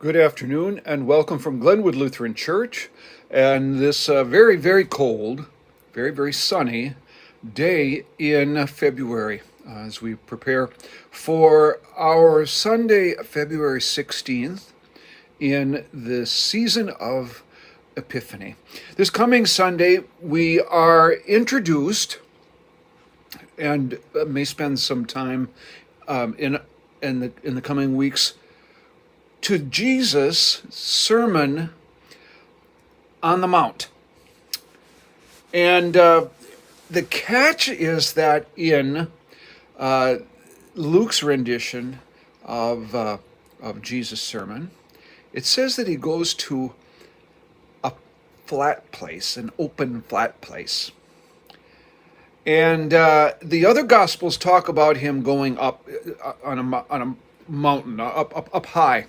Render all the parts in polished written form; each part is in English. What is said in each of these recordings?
Good afternoon and welcome from Glenwood Lutheran Church. And this very, very cold, very, very sunny day in February as we prepare for our Sunday, February 16th, in the season of Epiphany. This coming Sunday, we are introduced and may spend some time in the coming weeks to Jesus' Sermon on the Mount. And the catch is that in Luke's rendition of Jesus' sermon, it says that he goes to a flat place, an open flat place. And the other Gospels talk about him going up on a mountain, up high.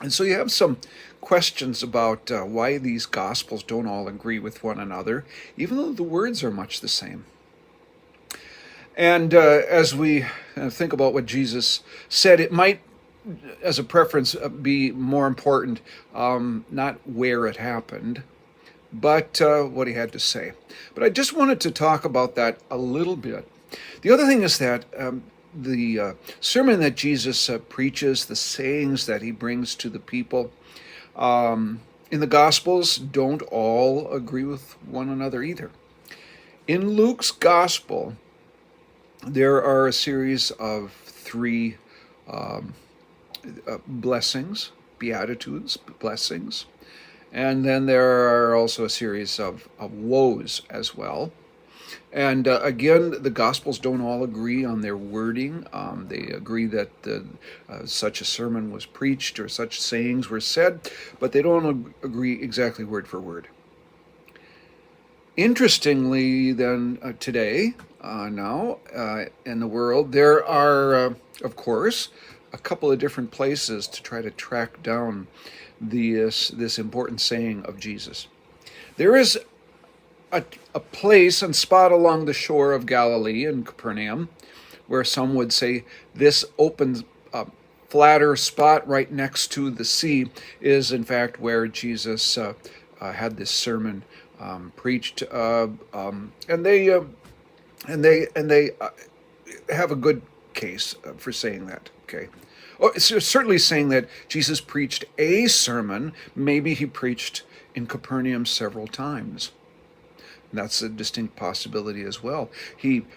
And so you have some questions about why these Gospels don't all agree with one another, even though the words are much the same. And as we think about what Jesus said, it might, as a preference, be more important not where it happened, but what he had to say. But I just wanted to talk about that a little bit. The other thing is that the sermon that Jesus preaches, the sayings that he brings to the people in the Gospels don't all agree with one another either. In Luke's Gospel, there are a series of three blessings, beatitudes, blessings, and then there are also a series of woes as well. And again, the Gospels don't all agree on their wording. They agree that such a sermon was preached or such sayings were said, but they don't agree exactly word for word. Interestingly, then, today, now, in the world, there are, of course, a couple of different places to try to track down this important saying of Jesus. There is a place and spot along the shore of Galilee in Capernaum, where some would say this open, flatter spot right next to the sea is in fact where Jesus had this sermon preached, and they have a good case for saying that. Okay. Oh, it's certainly saying that Jesus preached a sermon. Maybe he preached in Capernaum several times. That's a distinct possibility as well. He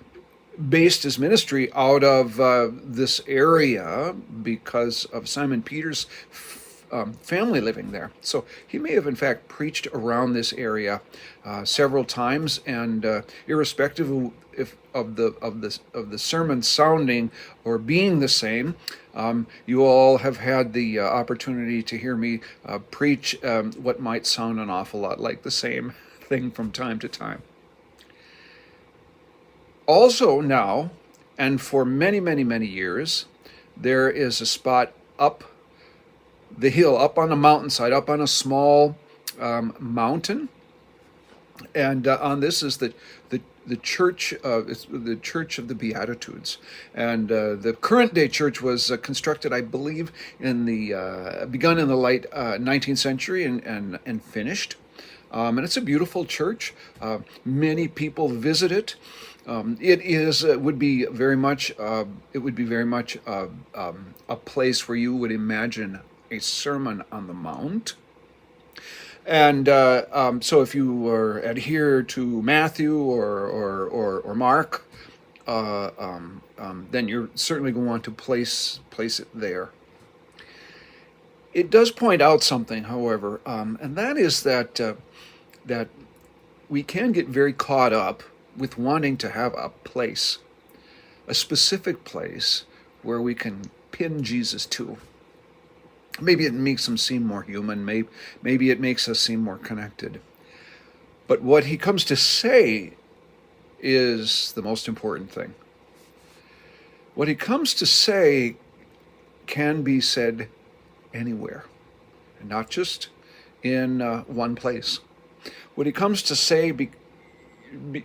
based his ministry out of this area because of Simon Peter's family living there. So he may have in fact preached around this area several times, and irrespective of the sermon sounding or being the same, you all have had the opportunity to hear me preach what might sound an awful lot like the same thing from time to time. Also now, and for many, many, many years, there is a spot up the hill, up on a mountainside, up on a small mountain, and on this is the church. It's the Church of the Beatitudes, and the current day church was constructed, I believe, begun in the late 19th century and finished. And it's a beautiful church. Many people visit it. It would be very much a place where you would imagine a Sermon on the Mount. And so if you adhere to Matthew or Mark, then you're certainly going to want to place it there. It does point out something, however, and that is that we can get very caught up with wanting to have a place, a specific place where we can pin Jesus to. Maybe it makes him seem more human. Maybe it makes us seem more connected. But what he comes to say is the most important thing. What he comes to say can be said anywhere, and not just in one place. What he comes to say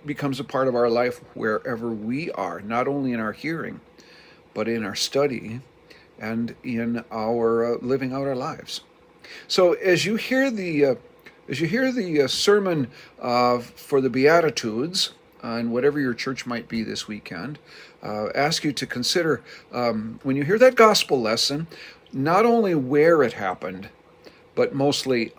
becomes a part of our life wherever we are, not only in our hearing, but in our study and in our living out our lives. So as you hear the sermon for the Beatitudes, and whatever your church might be this weekend, ask you to consider, when you hear that gospel lesson, not only where it happened, but mostly